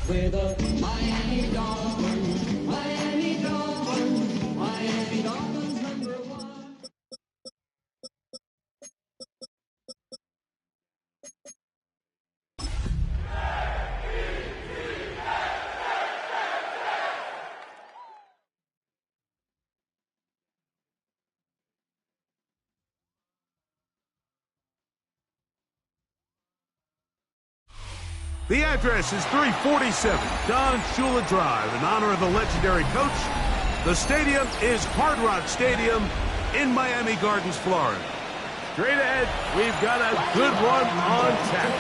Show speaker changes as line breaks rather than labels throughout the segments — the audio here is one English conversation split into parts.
with the Miami Dolphins, Miami Dolphins, Miami Dolphins #1.
The address is 347 Don Shula Drive in honor of the legendary coach. The stadium is Hard Rock Stadium in Miami Gardens, Florida. Straight ahead, we've got a good one on tap.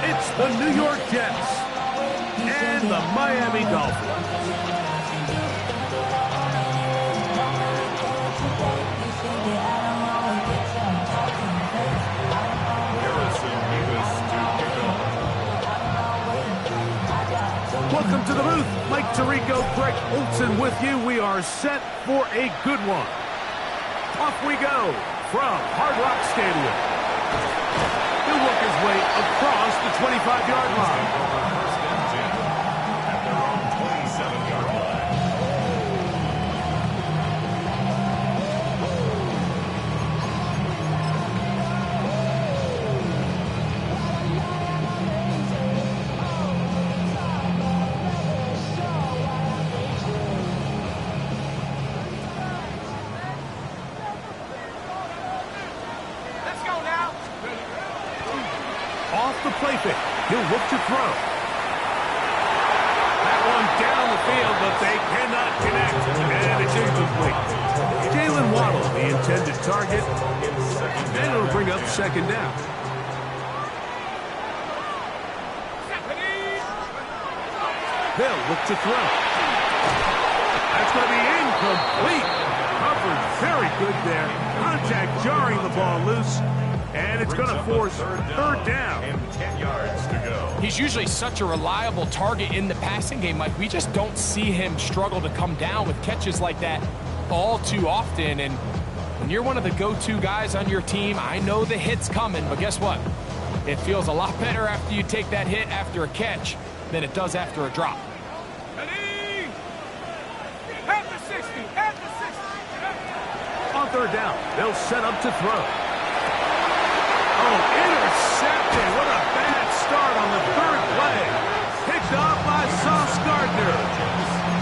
It's the New York Jets and the Miami Dolphins. Welcome to the booth. Mike Tirico, Greg Olson with you. We are set for a good one. Off we go from Hard Rock Stadium. He'll work his way across the 25-yard line.
First and 10 at their own 27-yard line.
Off the play fake. He'll look to throw. That one down the field, but they cannot connect. And it's incomplete. Jalen Waddle, the intended target. And it'll bring up second down. They'll look to throw. That's going to be incomplete. Covered very good there. Contact jarring the ball loose. And it's going to force third down.
And 10 yards to go.
He's usually such a reliable target in the passing game, Mike. We just don't see him struggle to come down with catches like that all too often. And when you're one of the go-to guys on your team, I know the hit's coming, but guess what? It feels a lot better after you take that hit after a catch than it does after a drop.
At the 60, at the 60.
On third down, they'll set up to throw. Oh, intercepted. What a bad start on the third play. Picked off by Sauce Gardner.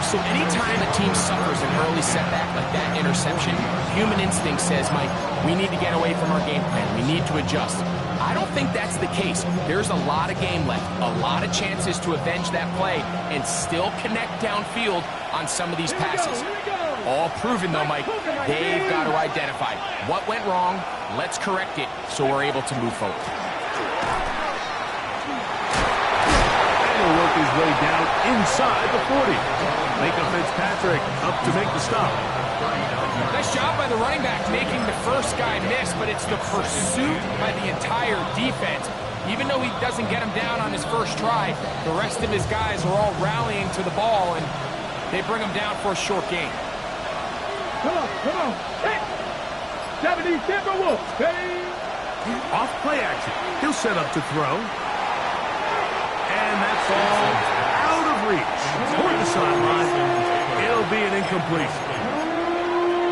So anytime a team suffers an early setback like that interception, human instinct says, Mike, we need to get away from our game plan. We need to adjust. I don't think that's the case. There's a lot of game left, a lot of chances to avenge that play and still connect downfield on some of these passes. All proven, though, Mike. They've got to identify what went wrong. Let's correct it so we're able to move forward.
And he'll work his way down inside the 40. Micah Fitzpatrick up to make the stop.
Nice job by the running back making the first guy miss, but it's the pursuit by the entire defense. Even though he doesn't get him down on his first try, the rest of his guys are all rallying to the ball, and they bring him down for a short gain.
Come on. Hey! 70 Timberwolves. Hey!
Off play action. He'll set up to throw. And that ball out of reach. Toward the sideline. It'll be an incompletion.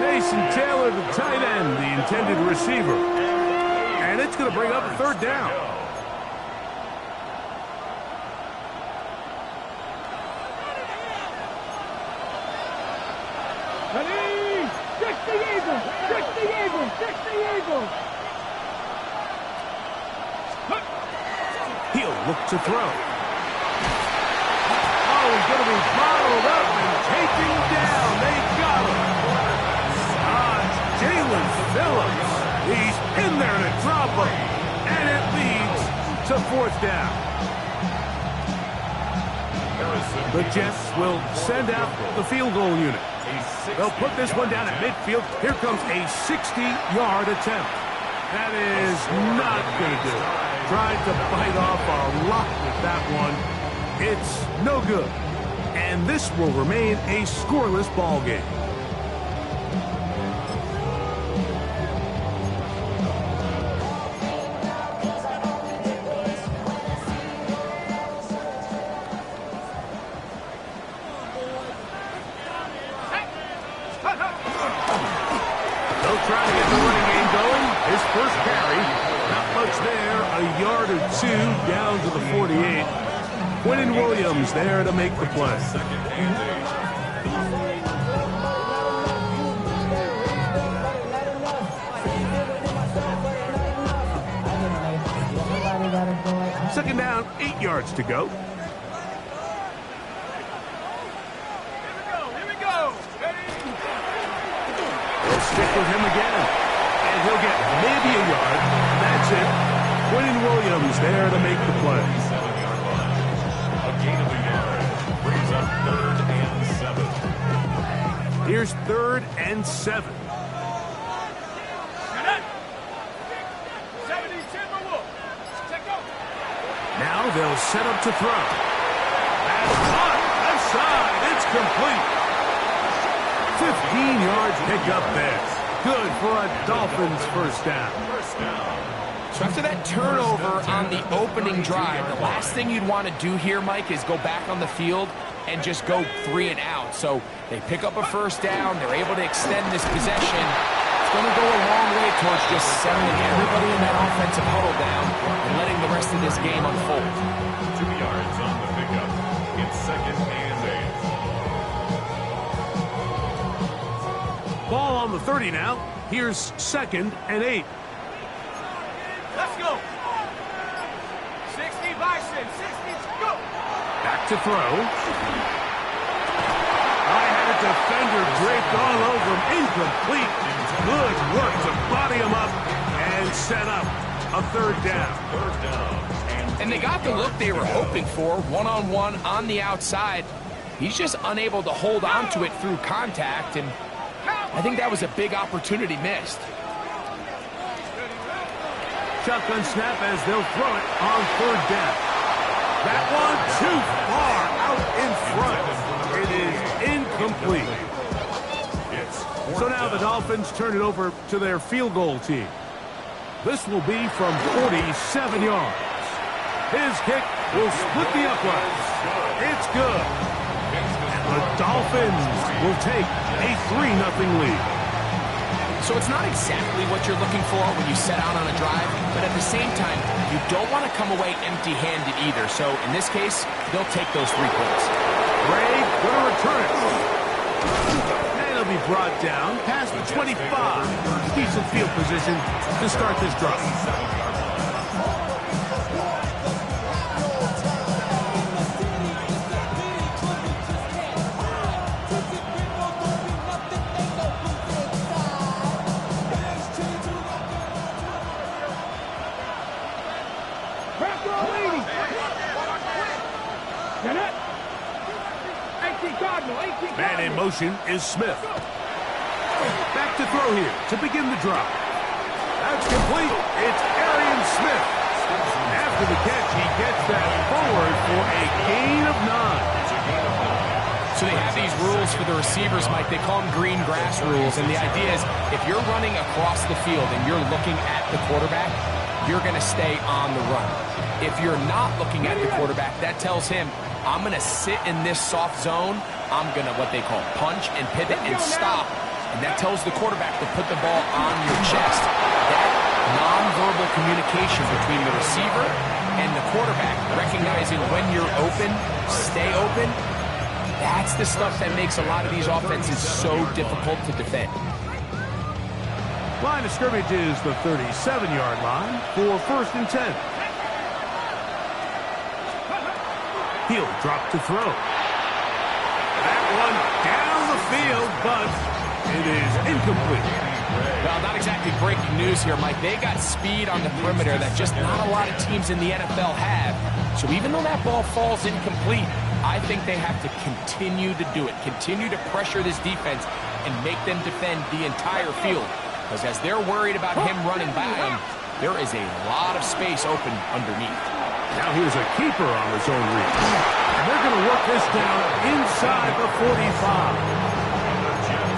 Mason Taylor, the tight end, the intended receiver. And it's going to bring up a third down. He'll look to throw. Oh, he's going to be bottled up and taken down. They got him. It's Jalen Phillips. He's in there to drop him. And it leads to fourth down. The Jets will send out the field goal unit. They'll put this one down at midfield. Here comes a 60-yard attempt. That is not going to do it. Tried to bite off a lot with that one. It's no good. And this will remain a scoreless ball game. down to the 48. Quinton Williams there to make the play.
Second and
8. Second down, 8 yards to go.
Here we go. Ready?
They'll stick with him again. And he'll get maybe a yard. That's it. Quinton Williams there to make the play.
7-yard line. A gain of a yard. Brings up 3rd and 7.
Here's 3rd and 7.
Get it. 70, Timber Wolf. Check go.
Now they'll set up to throw. That's caught. Left side. It's complete. 15-yard pickup there. Good for a Dolphins first down.
So after that turnover on the opening drive, the last thing you'd want to do here, Mike, is go back on the field and just go 3 and out. So they pick up a first down. They're able to extend this possession. It's going to go a long way towards just settling everybody in that offensive huddle down and letting the rest of this game unfold.
2 yards on the pickup. It's 2nd and 8.
Ball on the 30 now. Here's 2nd and 8.
Let's go. 60 Bison. 60. Go.
Back to throw. I had a defender draped all over him. Incomplete. Good work to body him up and set up a 3rd down.
3rd down.
And they got the look they were hoping for, one-on-one on the outside. He's just unable to hold on to it through contact, and I think that was a big opportunity missed.
Shotgun snap as they'll throw it on 3rd down. That one too far out in front. It is incomplete. So now the Dolphins turn it over to their field goal team. This will be from 47 yards. His kick will split the uprights. It's good. And the Dolphins will take a 3-0 lead.
So it's not exactly what you're looking for when you set out on a drive, but at the same time, you don't want to come away empty-handed either. So in this case, they'll take those 3 points.
Gray going to return it. And it'll be brought down past the 25. Decent field position to start this drive. Man in motion is Smith. Back to throw here to begin the drop. That's complete. It's Arian Smith. After the catch, he gets that forward for a gain of 9.
So they have these rules for the receivers, Mike. They call them green grass rules. And the idea is if you're running across the field and you're looking at the quarterback, you're going to stay on the run. If you're not looking at the quarterback, that tells him, I'm going to sit in this soft zone. I'm going to, what they call, punch and pivot and stop. And that tells the quarterback to put the ball on your chest. That nonverbal communication between the receiver and the quarterback, recognizing when you're open, stay open, that's the stuff that makes a lot of these offenses so difficult to defend.
Line of scrimmage is the 37-yard line for 1st and 10. He'll drop to throw. That one down the field, but it is incomplete.
Well, not exactly breaking news here, Mike. They got speed on the perimeter that just not a lot of teams in the NFL have. So even though that ball falls incomplete, I think they have to continue to do it, continue to pressure this defense and make them defend the entire field. Because as they're worried about him running by them, there is a lot of space open underneath.
Now here's a keeper on the zone read. And they're going to work this down inside the 45.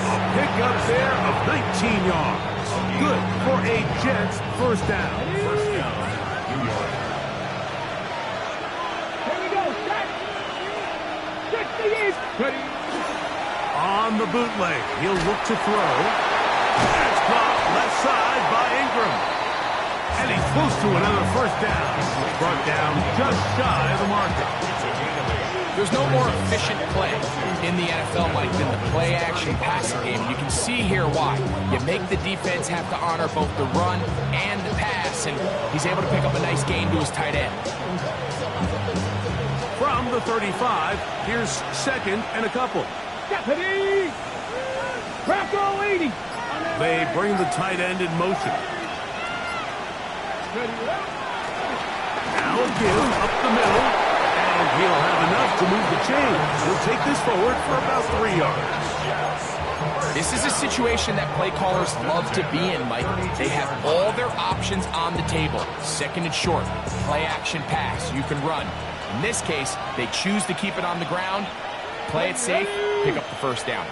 A pickup there of 19 yards. Good for a Jets first down.
Here we go. Set. 60 ready.
On the bootleg, he'll look to throw. That's caught left side by Ingram. And he close to another first down. Brought down just shy of the marker.
There's no more efficient play in the NFL, Mike, than the play-action passing game. You can see here why. You make the defense have to honor both the run and the pass, and he's able to pick up a nice gain to his tight end.
From the 35, here's second and a couple.
Deputy! Crackle 80!
They bring the tight end in motion. Now a give up the middle, and he'll have enough to move the chains. He'll take this forward for about 3 yards.
This is a situation that play callers love to be in, Mike. They have all their options on the table. Second and short, play action pass, you can run. In this case, they choose to keep it on the ground, play it safe, pick up the first down.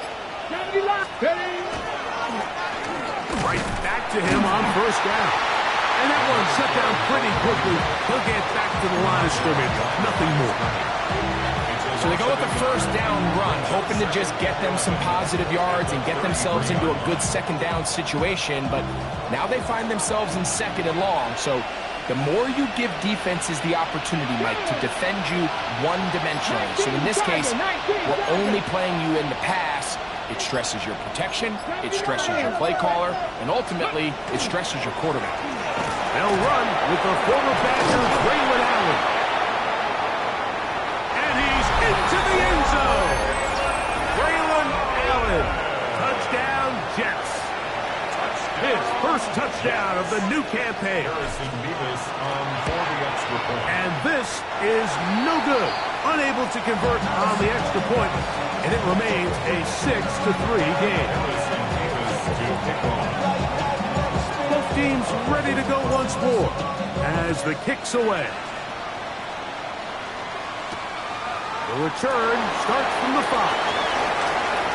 Right back to him on first down. And that one shut down pretty quickly. He'll get back to the line of scrimmage. Nothing more.
So they go with the first down run, hoping to just get them some positive yards and get themselves into a good second down situation. But now they find themselves in second and long. So the more you give defenses the opportunity, Mike, to defend you one-dimensionally. So in this case, we're only playing you in the pass. It stresses your protection, it stresses your play caller, and ultimately, it stresses your quarterback.
They'll run with the former Badger, Braylon Allen. And he's into the end zone. Braylon Allen. Touchdown, Jets. His first touchdown of the new campaign. And this is no good. Unable to convert on the extra point. And it remains a 6-3 game. Both teams ready to go once more as the kick's away. The return starts from the 5.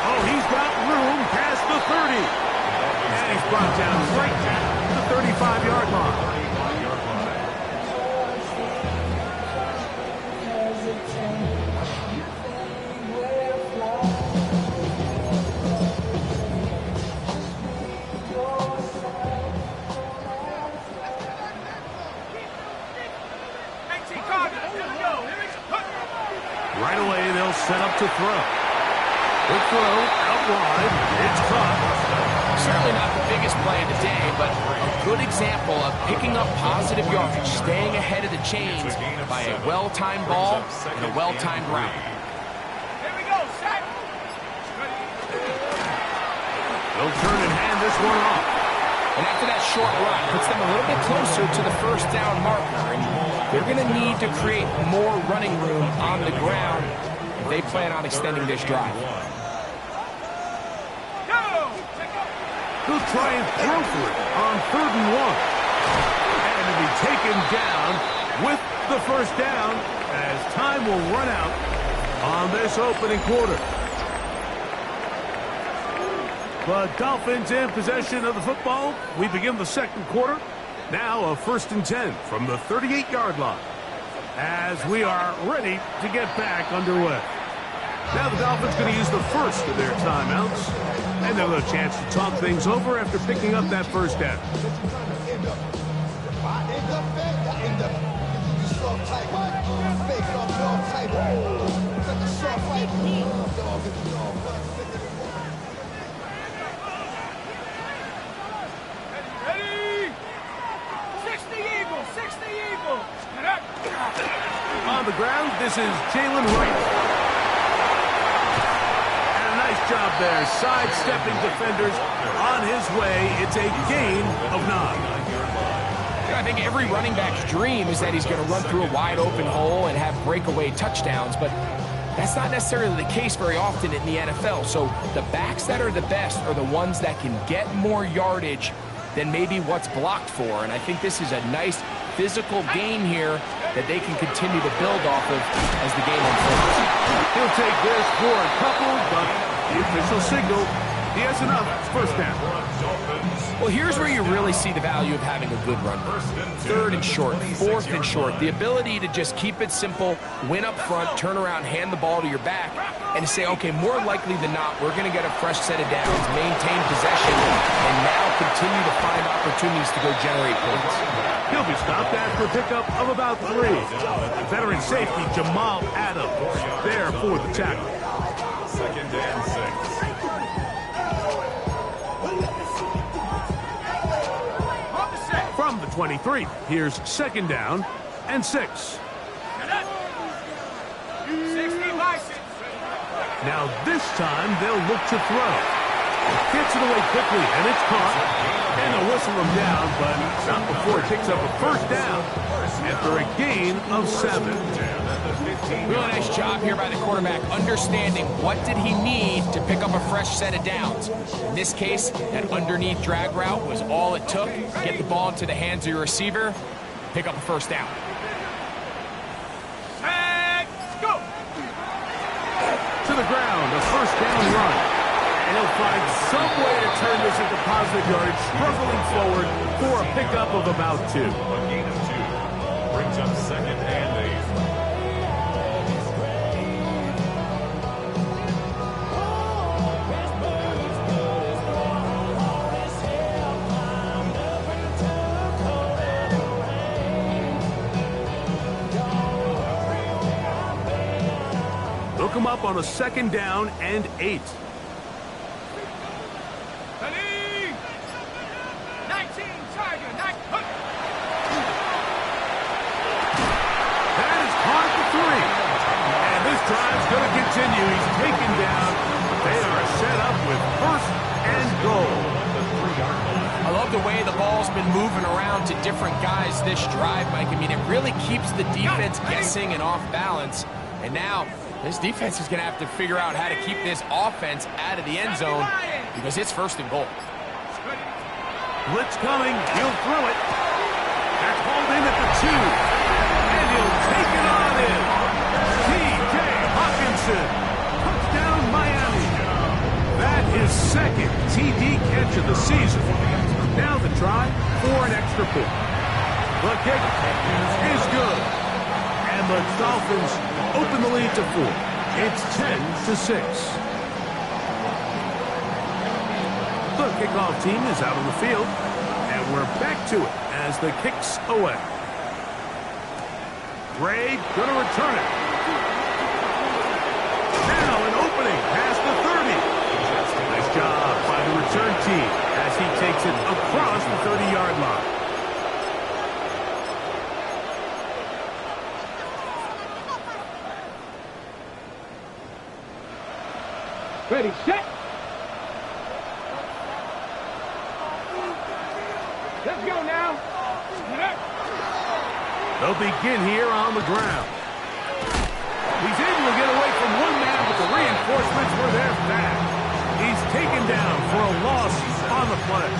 Oh, he's got room past the 30. And he's brought down right at the 35-yard line. Right away, they'll set up to throw. Good throw, out wide, it's caught.
Certainly not the biggest play of the day, but a good example of picking up positive yardage, staying ahead of the chains by a well-timed ball and a well-timed route.
Here we go, set!
They'll turn and hand this one off.
And after that short run, puts them a little bit closer to the first down marker. And they're going to need to create more running room on the ground if they plan on extending this drive.
He'll try and throw for it on 3rd and 1. And to be taken down with the first down as time will run out on this opening quarter. The Dolphins in possession of the football. We begin the second quarter. Now a 1st and 10 from the 38-yard line as we are ready to get back underway. Now the Dolphins going to use the first of their timeouts, and they'll have a chance to talk things over after picking up that first down. On the ground, this is Jalen Wright. And a nice job there, sidestepping defenders on his way. It's a gain of 9.
I think every running back's dream is that he's going to run through a wide open hole and have breakaway touchdowns, but that's not necessarily the case very often in the NFL. So the backs that are the best are the ones that can get more yardage than maybe what's blocked for. And I think this is a nice physical gain here that they can continue to build off of as the game unfolds.
He'll take this for a couple, but the official signal, he has enough. First down.
Well, here's where you really see the value of having a good run. Third and short, fourth and short. The ability to just keep it simple, win up front, turn around, hand the ball to your back, and to say, okay, more likely than not, we're going to get a fresh set of downs, maintain possession, and now continue to find opportunities to go generate points.
He'll be stopped after a pickup of about 3. Veteran safety Jamal Adams there for the tackle.
2nd and 6.
From the 23, here's 2nd down and 6.
60 license.
Now this time they'll look to throw. Gets it away quickly, and it's caught. And they'll whistle him down, but not before it picks up a 1st down after a gain of 7.
Really nice job here by the quarterback, understanding what did he need to pick up a fresh set of downs. In this case, that underneath drag route was all it took. Get the ball into the hands of your receiver, pick up a 1st down.
Let's go.
To the ground, a 1st down run. And he'll find some way to turn this into positive yardage, struggling forward for a pickup of about 2.
A gain of 2 brings up 2nd and 8.
They'll come up on a 2nd down and 8.
19, Tiger, 9, hook.
That is caught at the 3. And this drive's going to continue. He's taken down. They are set up with 1st and goal.
I love the way the ball's been moving around to different guys this drive, Mike. I mean, it really keeps the defense guessing and off balance. And now, this defense is going to have to figure out how to keep this offense out of the end zone because it's 1st and goal.
Blitz coming. He'll throw it. That's hauled in at the 2. And he'll take it on in. T.J. Hawkinson. Touchdown, Miami. That is 2nd TD catch of the season. Now the try for an extra point. The kick is good. And the Dolphins open the lead to 4. It's 10-6. The kickoff team is out on the field, and we're back to it as the kick's away. Gray gonna return it. Now an opening past the 30. Nice job by the return team as he takes it across the 30-yard line.
Ready, set. Let's go now.
They'll begin here on the ground. He's able to get away from one man, but the reinforcements were there fast. He's taken down for a loss on the play.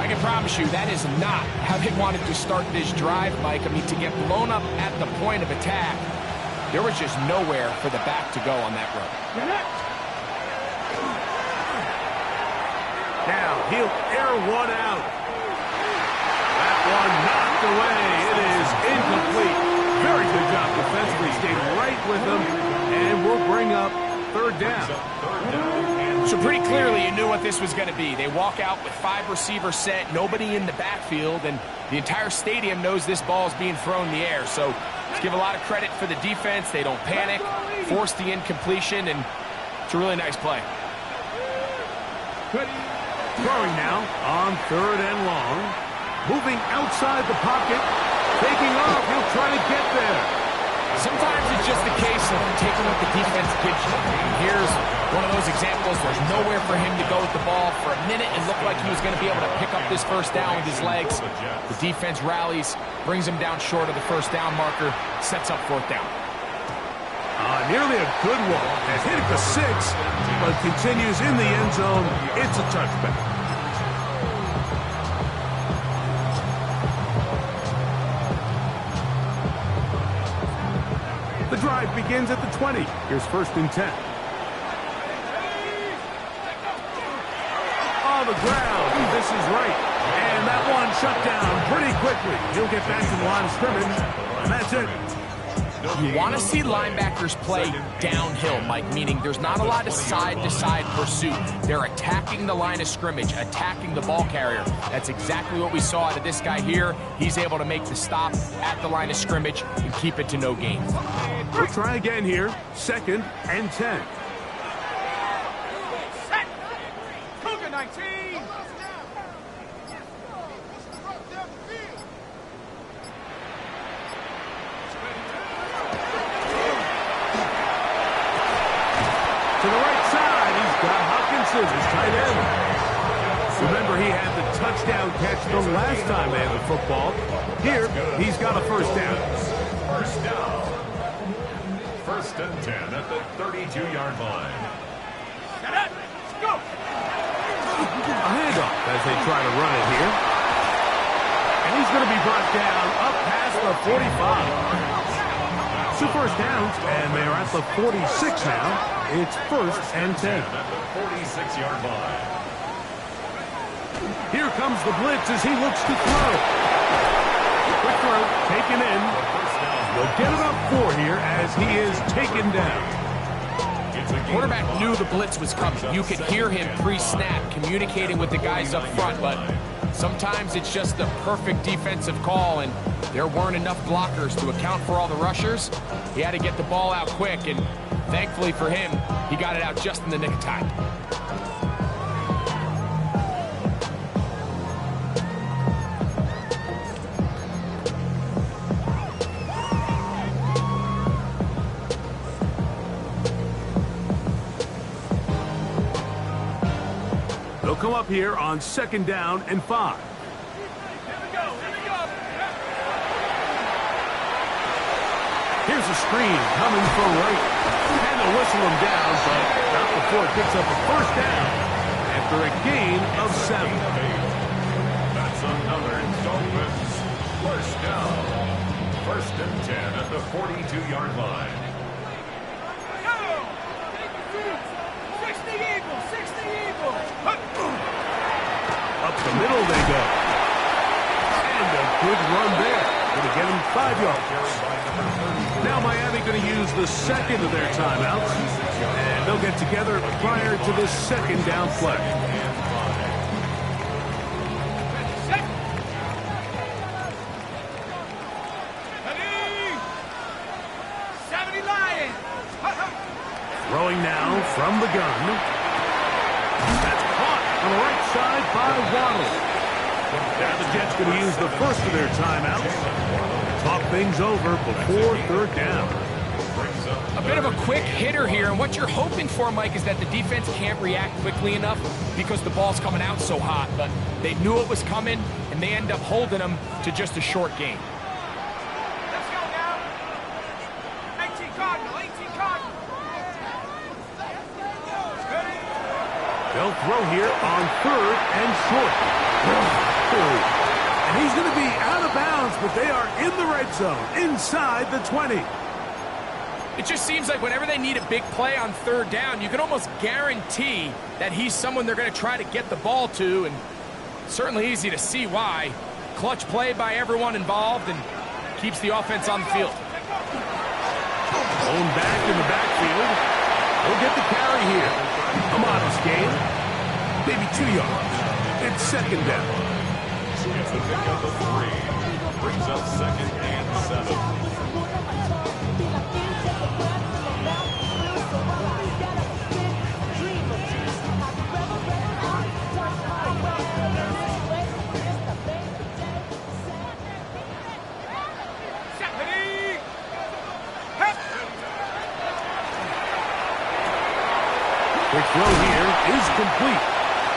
I can promise you that is not how they wanted to start this drive, Mike. I mean, to get blown up at the point of attack, there was just nowhere for the back to go on that run.
Now he'll air one out. That one knocked away. It is incomplete. Very good job defensively. Stayed right with him, and we'll bring up 3rd down.
So pretty clearly you knew what this was going to be. They walk out with 5 receivers set, nobody in the backfield, and the entire stadium knows this ball is being thrown in the air. So let's give a lot of credit for the defense. They don't panic, force the incompletion, and it's a really nice play.
Throwing now on 3rd and long. Moving outside the pocket. Taking off. He'll try to get there.
Sometimes it's just a case of taking what the defense gives you. And here's one of those examples. There's nowhere for him to go with the ball. For a minute, it looked like he was going to be able to pick up this 1st down with his legs. The defense rallies, brings him down short of the 1st down marker, sets up 4th down.
Nearly a good one. Has hit it to 6, but continues in the end zone. It's a touchback. The drive begins at the 20. Here's 1st and 10. On the ground, the this is right. And that one shut down pretty quickly. He'll get back to the line of scrimmage, and that's it.
You want to see linebackers play downhill, Mike, meaning there's not a lot of side-to-side pursuit. They're attacking the line of scrimmage, attacking the ball carrier. That's exactly what we saw out of this guy here. He's able to make the stop at the line of scrimmage and keep it to no gain.
We'll try again here. 2nd and 10.
Set. Cougar 19.
To the right side, he's got Hopkinson, his tight end. Remember, he had the touchdown catch the last time they had the football. Here, he's got a first down.
First down. 1st and 10 at the 32-yard line.
Set up. Let's go.
A handoff as they try to run it here. And he's going to be brought down up past the 45. 2 first downs, and they're at the 46 now. It's 1st and 10.
At the 46-yard line.
Here comes the blitz as he looks to throw. Quick throw, taken in. They'll get about 4 here as he is taken down.
Quarterback knew the blitz was coming. You could hear him pre-snap communicating with the guys up front, but sometimes it's just the perfect defensive call, and there weren't enough blockers to account for all the rushers. He had to get the ball out quick, and thankfully for him, he got it out just in the nick of time.
They'll come up here on 2nd down and 5.
Here we go. Here we go.
Here's a screen coming for right. And they'll whistle him down, but not before it picks up a first down after a gain of 7.
That's another Dolphins first down. 1st and 10 at the 42-yard line.
Go. 60 Eagles. 60 Eagles.
Up the middle they go. And a good run there. Going to get him 5 yards. Now Miami going to use the 2nd of their timeouts. And they'll get together prior to this 2nd down play.
Set. Ready. 70 Lions.
Throwing now from the gun. That's caught on the right side by Waddle. Now the Jets going to use the 1st of their timeouts. Talk things over before 3rd down.
A bit of a quick hitter here, and what you're hoping for, Mike, is that the defense can't react quickly enough because the ball's coming out so hot, but they knew it was coming, and they end up holding them to just a short gain.
Let's go now. 18 Cardinal. 18 Cardinal. Ready.
They'll throw here on 3rd and short. And he's going to be out of bounds, but they are in the red zone, inside the 20.
It just seems like whenever they need a big play on 3rd down, you can almost guarantee that he's someone they're going to try to get the ball to, and certainly easy to see why. Clutch play by everyone involved and keeps the offense on the field.
Going back in the backfield. He'll get the carry here. A modest gain. Maybe 2 yards. It's 2nd down.
It's a pickup of 3. Brings up 2nd and 7.
Quick throw here is complete.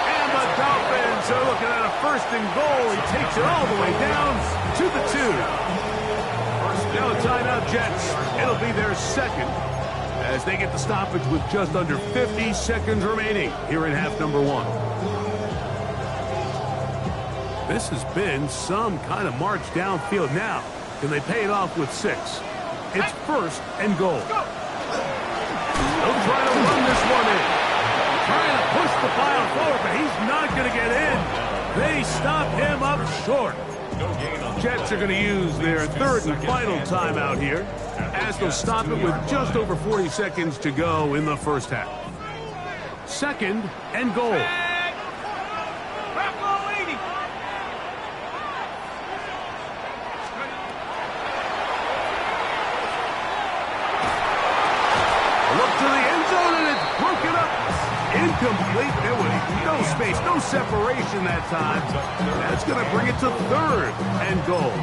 And the Dolphins are looking at a 1st and goal. He takes it all the way down to the 2. Now a timeout, Jets. It'll be their 2nd as they get the stoppage with just under 50 seconds remaining here in half number 1. This has been some kind of march downfield. Now, can they pay it off with 6? It's 1st and goal. They'll try to run this one in. Trying to push the pile forward, but he's not going to get in. They stop him up short.
No gain on the
Jets are going to use their third and final timeout here, as they'll stop it with just over 40 seconds to go in the first half. 2nd and goal. Look to the end zone, and it's broken up. Incomplete. There was no space, no separation that time. That's going to bring it to 3rd and goal.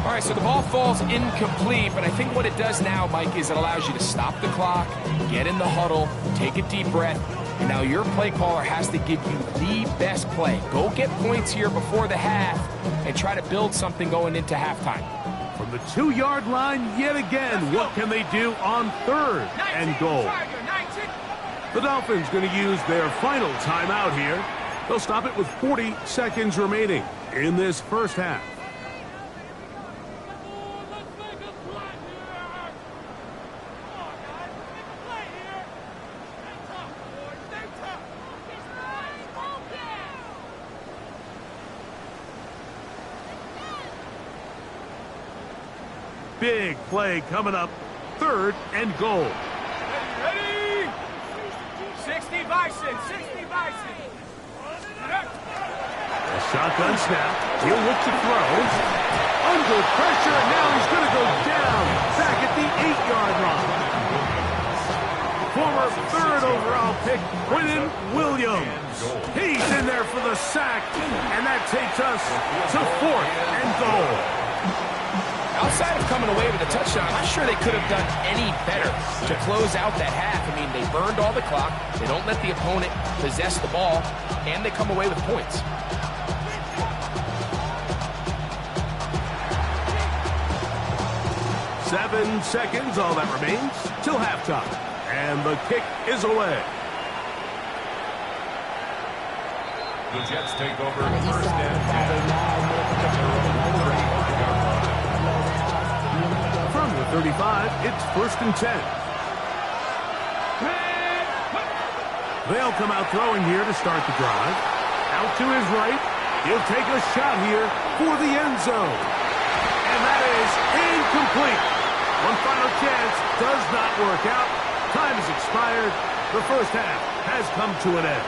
All right, so the ball falls incomplete, but I think what it does now, Mike, is it allows you to stop the clock, get in the huddle, take a deep breath, and now your play caller has to give you the best play. Go get points here before the half and try to build something going into halftime.
From the 2-yard line yet again, what can they do on 3rd and goal? The Dolphins going to use their final timeout here. They'll stop it with 40 seconds remaining in this first half. Big play coming up. 3rd and goal.
Ready? 60 Bison, 60 Bison.
A shotgun snap. He'll look to throw. Under pressure, and now he's going to go down. Back at the 8-yard line. Former 3rd overall pick, Quentin Williams. He's in there for the sack, and that takes us to 4th and goal.
Outside of coming away with a touchdown, I'm not sure they could have done any better to close out that half. I mean, they burned all the clock, they don't let the opponent possess the ball, and they come away with points.
Seven seconds, all that remains, till halftime. And the kick is away.
The Jets take over 1st and 10.
From the 35, it's 1st and 10. They'll come out throwing here to start the drive. Out to his right. He'll take a shot here for the end zone. And that is incomplete. One final chance does not work out. Time has expired. The first half has come to an end.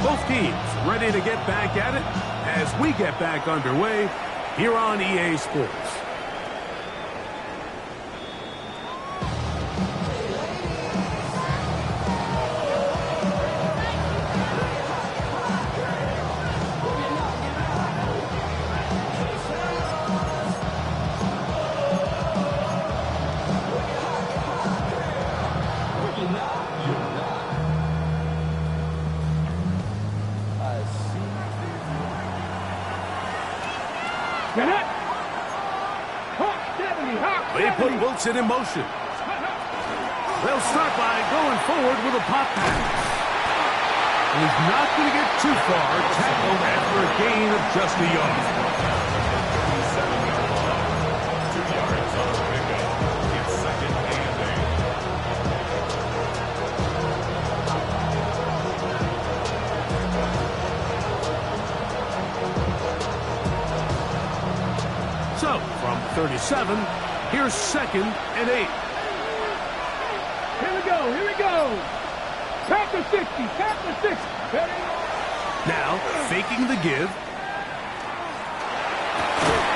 Both teams ready to get back at it as we get back underway here on EA Sports. They put Wilson in motion. They'll start by going forward with a pop pass. And he's not going to get too far, tackled after a gain of just a yard.
2 yards on the pickup. It's 2nd and
8. So, from 37, here's 2nd and 8.
Here we go, here we go. Tap the 60, tap the 60. Ready?
Now, faking the give.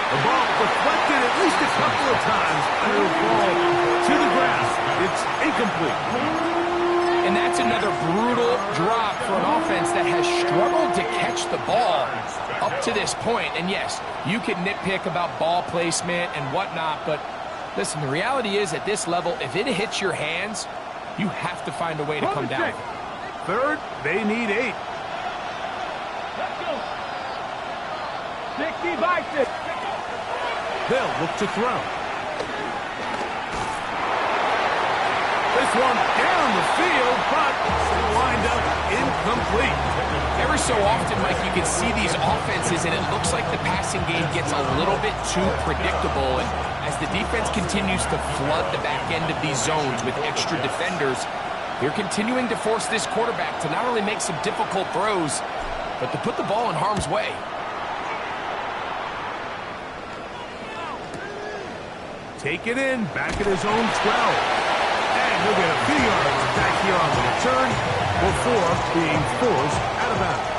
The ball deflected at least a couple of times, and it'll fall to the ground. It's incomplete.
And that's another brutal drop for an offense that has struggled to catch the ball up to this point. And yes, you can nitpick about ball placement and whatnot, but listen, the reality is at this level, if it hits your hands, you have to find a way to come down.
3rd, they need 8.
Let's go. 60 by 6.
They'll look to throw. this one down the field, but it'll wind up incomplete.
Every so often, Mike, you can see these offenses, and it looks like the passing game gets a little bit too predictable. And as the defense continues to flood the back end of these zones with extra defenders, they're continuing to force this quarterback to not only make some difficult throws, but to put the ball in harm's way.
Take it in, back at his own 12. And he'll get a few yards back here on the return before being forced out of bounds.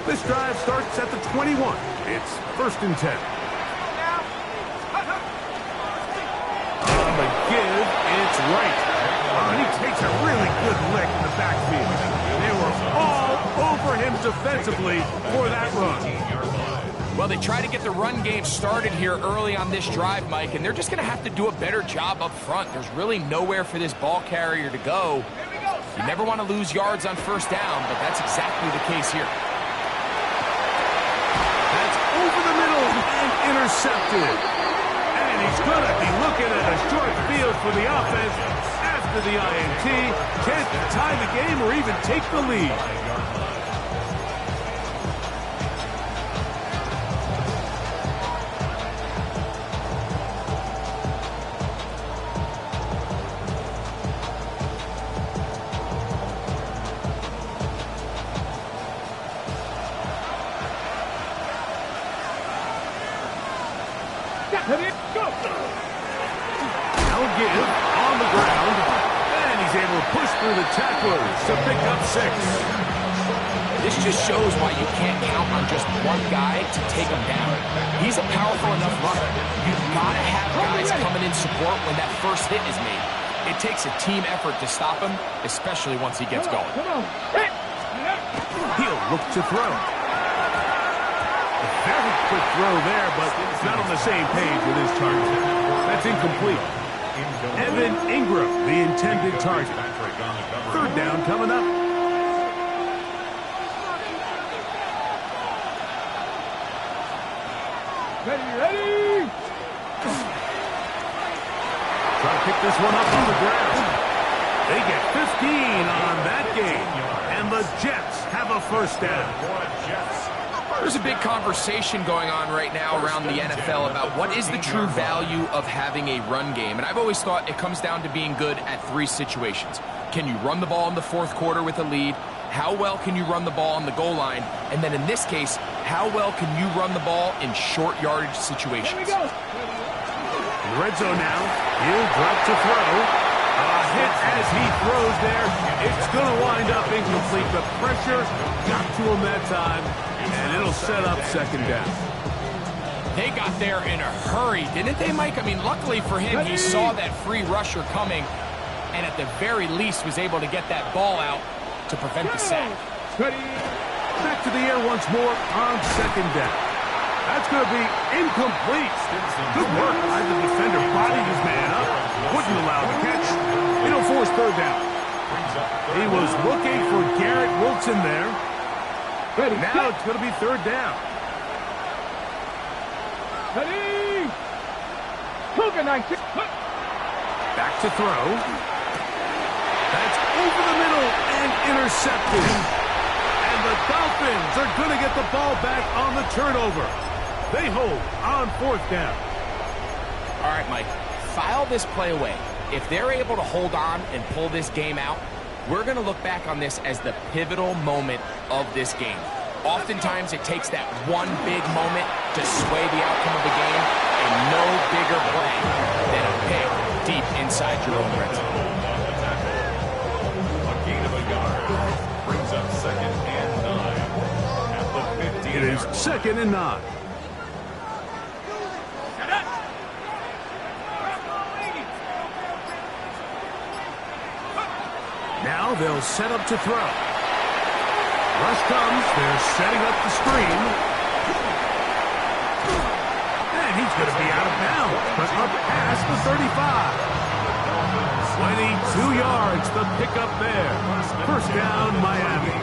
This drive starts at the 21. It's 1st and 10. It's right. And he takes a really good lick in the backfield. They were all over him defensively for that run.
Well, they try to get the run game started here early on this drive, Mike, and they're just going to have to do a better job up front. There's really nowhere for this ball carrier to go. You never want to lose yards on 1st down, but that's exactly the case here.
That's over the middle and intercepted. And he's going to be looking at a short field for the offense after the INT. Can't tie the game or even take the lead. Now give on the ground, and he's able to push through the tacklers to pick up 6.
This just shows why you can't count on just one guy to take him down. He's a powerful enough runner. You've got to have guys coming in support when that first hit is made. It takes a team effort to stop him, especially once he gets going.
He'll look to throw. A very quick throw there, but it's not on the same page with his target. That's incomplete. Evan Ingram, the intended target. 3rd down coming up.
Ready!
Try to pick this one up on the ground. They get 15 on that game, and the Jets have a 1st down.
There's a big conversation going on right now around the NFL about what is the true value of having a run game. And I've always thought it comes down to being good at 3 situations. Can you run the ball in the 4th quarter with a lead? How well can you run the ball on the goal line? And then in this case, how well can you run the ball in short yardage situations?
In the red zone now, he'll drop to throw. A hit as he throws there. It's going to wind up incomplete. The pressure got to him that time, and it'll set up 2nd down.
They got there in a hurry, didn't they, Mike? I mean, luckily for him, he saw that free rusher coming, and at the very least was able to get that ball out to prevent the sack.
Back to the air once more on 2nd down. That's going to be incomplete. Good work by the defender. Bodied his man up. Wouldn't allow the catch. It'll force 3rd down. He was looking for Garrett Wilson there. Now it's going to be 3rd down.
Ready!
Back to throw. That's over the middle and intercepted. And the Dolphins are going to get the ball back on the turnover. They hold on 4th down.
All right, Mike, file this play away. If they're able to hold on and pull this game out, we're going to look back on this as the pivotal moment of this game. Oftentimes, it takes that one big moment to sway the outcome of the game, and no bigger play than a pick deep inside your own red zone.
A gain of a yard brings up 2nd and 9 at the 15.
It is 2nd and 9. Now they'll set up to throw. Rush comes. They're setting up the screen. And he's going to be out of bounds, but up past the 35. 22 yards, the pickup there. First down, Miami.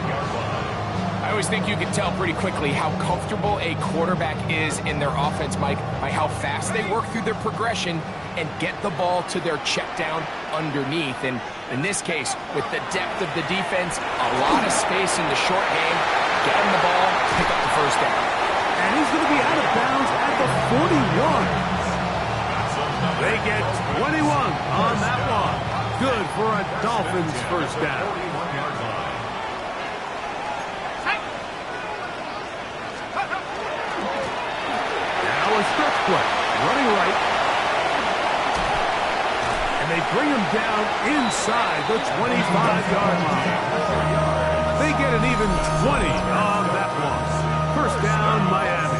I always think you can tell pretty quickly how comfortable a quarterback is in their offense, Mike, by how fast they work through their progression and get the ball to their check down underneath. And in this case, with the depth of the defense, a lot of space in the short game, get him the ball, pick up the first down.
And he's going to be out of bounds at the 41. They get 21 on that one. Good for a Dolphins first down. Now a stretch play, running right. And they bring him down inside the 25-yard line. They get an even 20 on that one. First down, Miami.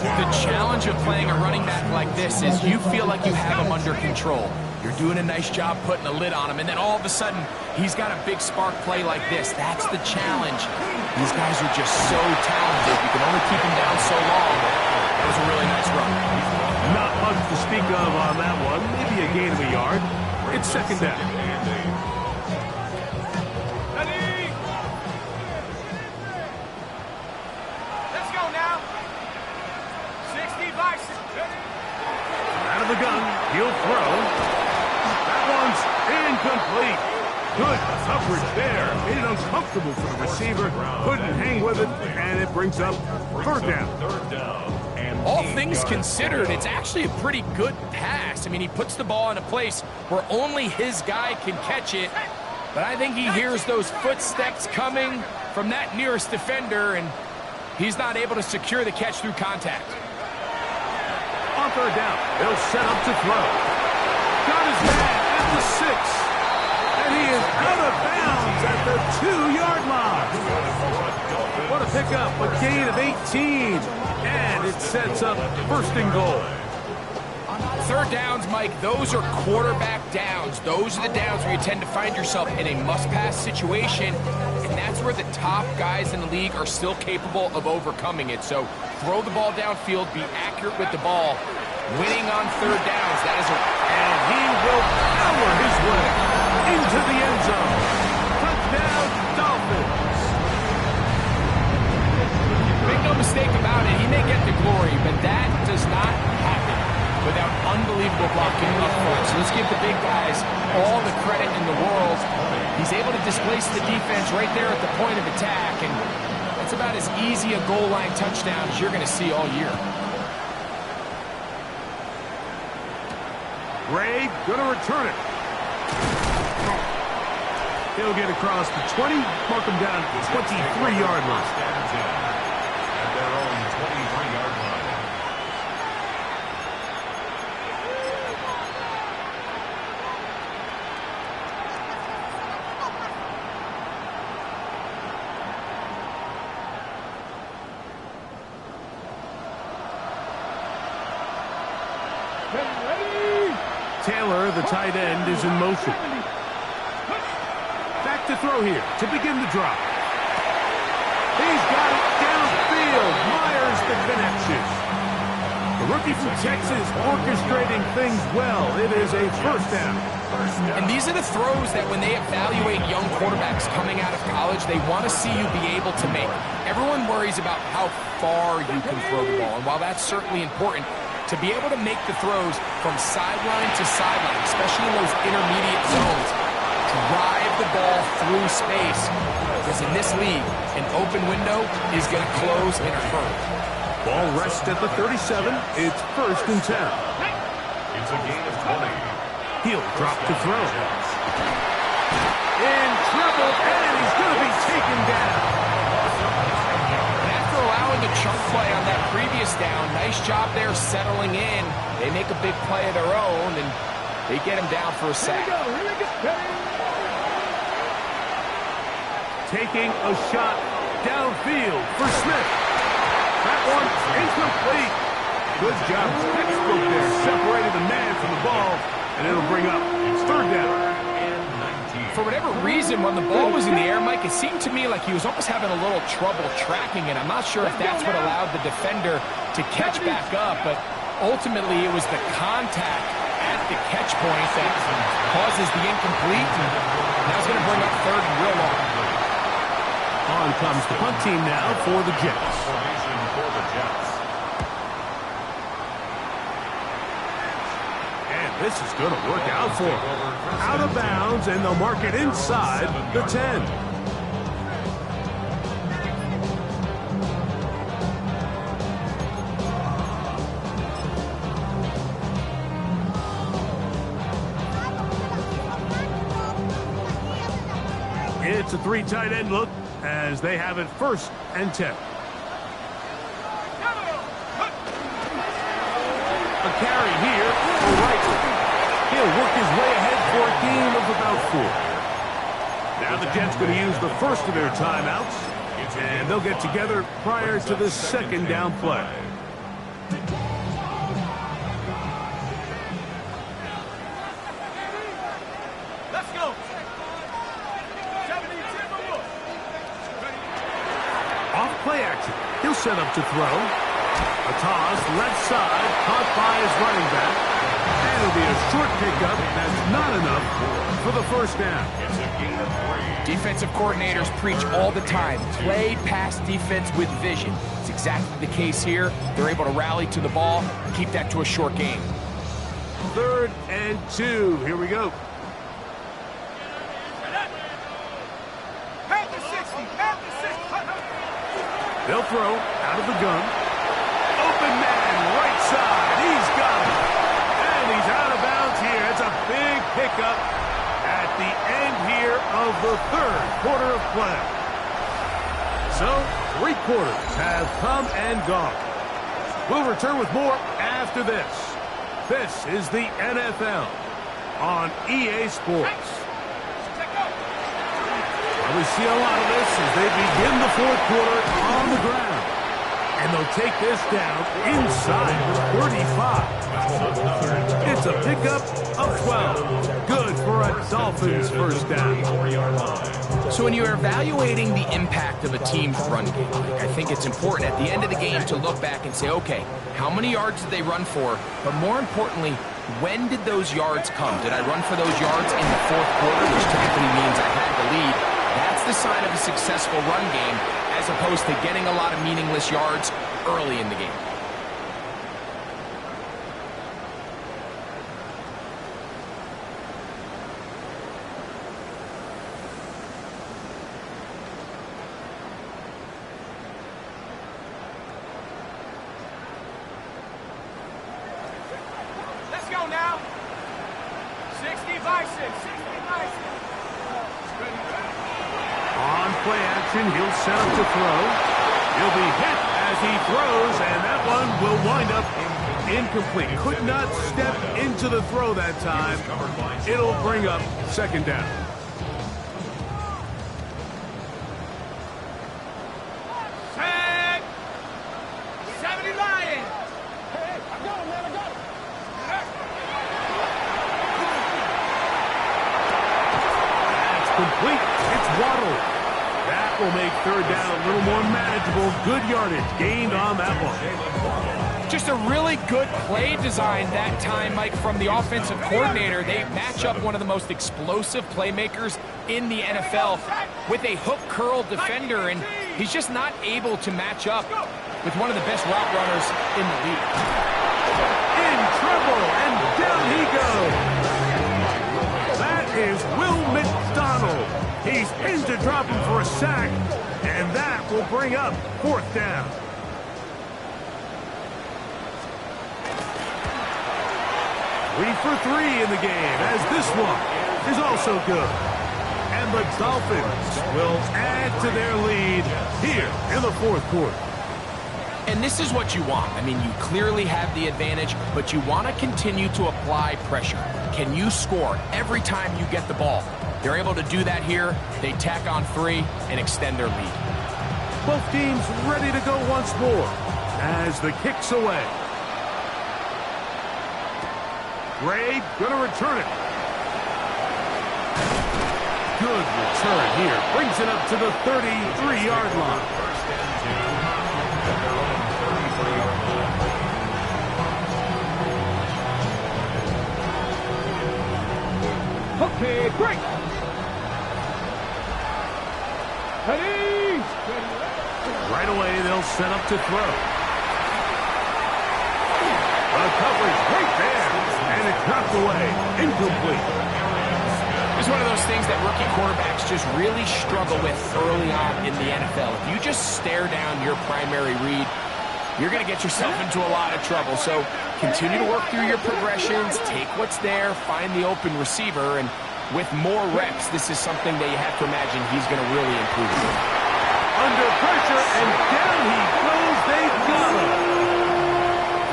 The challenge of playing a running back like this is you feel like you have him under control. You're doing a nice job putting a lid on him, and then all of a sudden, he's got a big spark play like this. That's the challenge. These guys are just so talented. You can only keep them down so long. That was a really nice run.
Not much to speak of on that one. Maybe a gain of a yard. It's second down.
Let's go now. 60 Bison.
Out of the gun, he'll throw. That one's incomplete. Good coverage there. Made it uncomfortable for the receiver. Couldn't hang with it, and it brings up third down.
All things considered, it's actually a pretty good pass. I mean, he puts the ball in a place where only his guy can catch it. But I think he hears those footsteps coming from that nearest defender, and he's not able to secure the catch through contact.
On third down, he'll set up to throw. Got his man at the 6. And he is out of bounds at the 2-yard line. What a pickup, a gain of 18. And it sets up first and goal.
Third downs, Mike, those are quarterback downs. Those are the downs where you tend to find yourself in a must-pass situation, and that's where the top guys in the league are still capable of overcoming it. So throw the ball downfield, be accurate with the ball. Winning on third downs, that is
and he will power his way into the end zone. Touchdown, Dolphins.
Make no mistake about it, he may get the glory, but that does not happen without unbelievable blocking up front. So let's give the big guys all the credit in the world. He's able to displace the defense right there at the point of attack, and that's about as easy a goal line touchdown as you're going to see all year.
Gray gonna return it. He'll get across the 20, mark him down at the 23-yard line.
At their own 23-yard line.
Taylor, the tight end, is in motion. Back to throw here to begin the drop. He's got it downfield. Myers the connection. The rookie from Texas orchestrating things well. It is a first down.
And these are the throws that when they evaluate young quarterbacks coming out of college, they want to see you be able to make. Everyone worries about how far you can throw the ball, and while that's certainly important, to be able to make the throws from sideline to sideline, especially in those intermediate zones, drive the ball through space. Because in this league, an open window is going to close in a hurry.
Ball rests at the 37. It's first and 10.
It's a gain of 20.
He'll drop to throw. In trouble, and he's going to be taken down.
After allowing a chunk play on that previous down, nice job there settling in. They make a big play of their own, and they get him down for a sack.
Taking a shot downfield for Smith. That one's incomplete. Good job. Textbook there. Separated the man from the ball, and it'll bring up third down.
For whatever reason, when the ball was in the air, Mike, it seemed to me like he was almost having a little trouble tracking it. I'm not sure if that's what allowed the defender to catch back up, but ultimately it was the contact at the catch point that causes the incomplete. Now it's going to bring up third and real long.
On comes the punt team now for the Jets.
Formation for the Jets.
And this is going to work out for them. Out of bounds, and they'll mark it inside the 10. It's a 3 tight end look as they have it 1st and 10. A carry here for Wright. He'll work his way ahead for a gain of about 4. Now the Jets going to use the first of their timeouts, and they'll get together prior to the 2nd down play.
Let's go.
Off play action. He'll set up to throw. A toss, left side, caught by his running back. And it'll be a short pickup. That's not enough for the 1st down.
It's a gain of 3.
Defensive coordinators preach all the time, play pass defense with vision. It's exactly the case here. They're able to rally to the ball, keep that to a short gain.
3rd and 2. Here we go.
Pass the 60. Pass the 60.
They'll throw out of the gun. Open man, right side. He's got it. And he's out of bounds here. It's a big pickup at the end here of the 3rd quarter of play. So, 3 quarters have come and gone. We'll return with more after this. This is the NFL on EA Sports. We see a lot of this as they begin the 4th quarter on the ground. And they'll take this down inside the 35. It's a pickup of 12. Good for a Dolphins 1st down.
So when you're evaluating the impact of a team's run game, I think it's important at the end of the game to look back and say, okay, how many yards did they run for? But more importantly, when did those yards come? Did I run for those yards in the 4th quarter, which typically means I had the lead? That's the sign of a successful run game, as opposed to getting a lot of meaningless yards early in the game.
Let's go now. 60 by 6. 60 by 6.
On play action, he'll set up to throw. He'll be hit as he throws, and that one will wind up incomplete. Could not step into the throw that time. It'll bring up 2nd down.
Tag. 70 Lions. Hey, I got him, man. I got him.
That's complete. It's Waddle. That will make 3rd down a little more manageable. Good yardage gained on that one.
Just a really good play design that time, Mike, from the offensive coordinator. They match up one of the most explosive playmakers in the NFL with a hook curl defender, and he's just not able to match up with one of the best route runners in the league.
In trouble, and down he goes. That is Will McDonald. He's in to drop him for a sack, and that will bring up 4th down. Three for 3 in the game, as this one is also good. And the Dolphins will add to their lead here in the 4th quarter.
And this is what you want. I mean, you clearly have the advantage, but you want to continue to apply pressure. Can you score every time you get the ball? They're able to do that here. They tack on 3 and extend their lead.
Both teams ready to go once more as the kick's away. Gray gonna return it. Good return here. Brings it up to the 33-yard line.
Okay, break. Ready.
Right away, they'll set up to throw. The coverage right there, and it's knocked away. Incomplete.
It's one of those things that rookie quarterbacks just really struggle with early on in the NFL. If you just stare down your primary read, you're going to get yourself into a lot of trouble. So continue to work through your progressions, take what's there, find the open receiver, and with more reps, this is something that you have to imagine he's going to really improve.
Under pressure, and down he goes. They got him.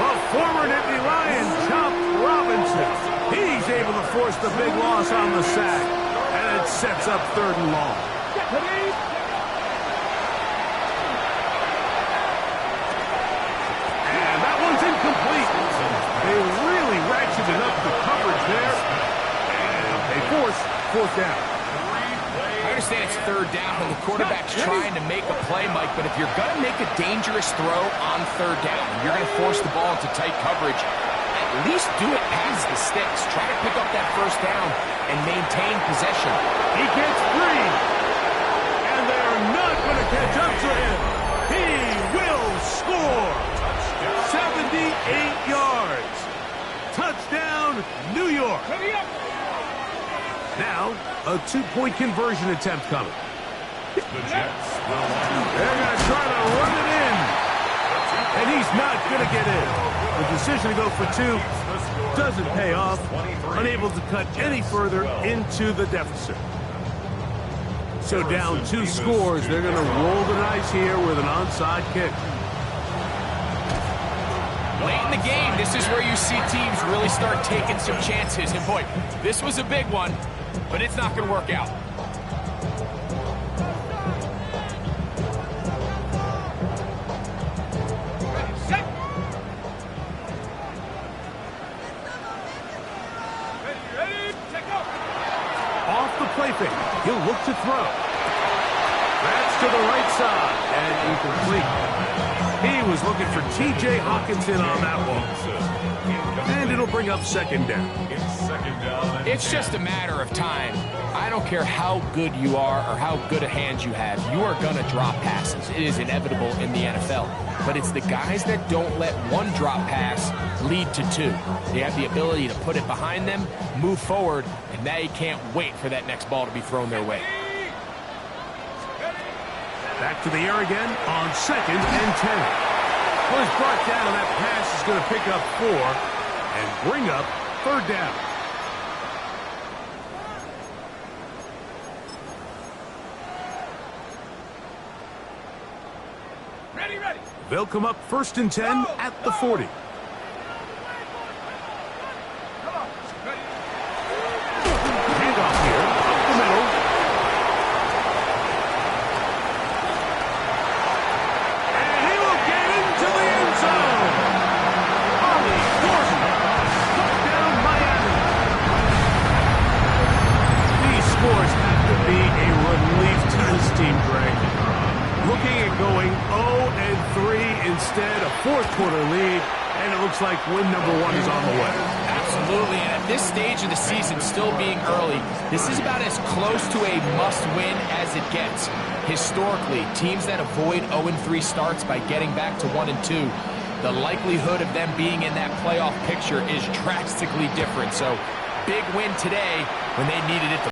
The former Nittany Lion, Chop Robinson. He's able to force the big loss on the sack, and it sets up 3rd and long. And that one's incomplete. They really ratcheted up the coverage there, and they force 4th down.
I understand it's 3rd down when the quarterback's trying to make a play, Mike, but if you're going to make a dangerous throw on 3rd down, you're going to force the ball into tight coverage, at least do it past the sticks. Try to pick up that 1st down and maintain possession.
He gets free, and they're not going to catch up to him. He will score. 78 yards. Touchdown, New York. Now, a 2-point conversion attempt coming.
The Jets will
They're going to try to run it in, and he's not going to get in. The decision to go for 2 doesn't pay off. Unable to cut any further into the deficit. So down 2 scores, they're going to roll the dice here with an onside kick.
Late in the game, this is where you see teams really start taking some chances. And boy, this was a big one, but it's not going to work out.
Off the play fake, he'll look to throw. That's to the right side, and incomplete. He was looking for T.J. Hawkinson on that one. And it'll bring up 2nd down.
It's just a matter of time. I don't care how good you are or how good a hand you have. You are going to drop passes. It is inevitable in the NFL. But it's the guys that don't let one drop pass lead to 2. They have the ability to put it behind them, move forward, and now you can't wait for that next ball to be thrown their way.
Back to the air again on 2nd and 10. Well, he's brought down, and that pass is going to pick up 4 and bring up 3rd down.
Ready.
They'll come up 1st and 10 at the 40. Handoff here, up the middle. And he will get into the end zone. Ollie Gordon, touchdown Miami. These scores have to be a relief to this team, Greg. Looking at going 0-3 instead, a 4th quarter lead, and it looks like win number 1 is on the way.
Absolutely, and at this stage of the season, still being early, this is about as close to a must-win as it gets. Historically, teams that avoid 0-3 starts by getting back to 1-2, the likelihood of them being in that playoff picture is drastically different. So, big win today when they needed it the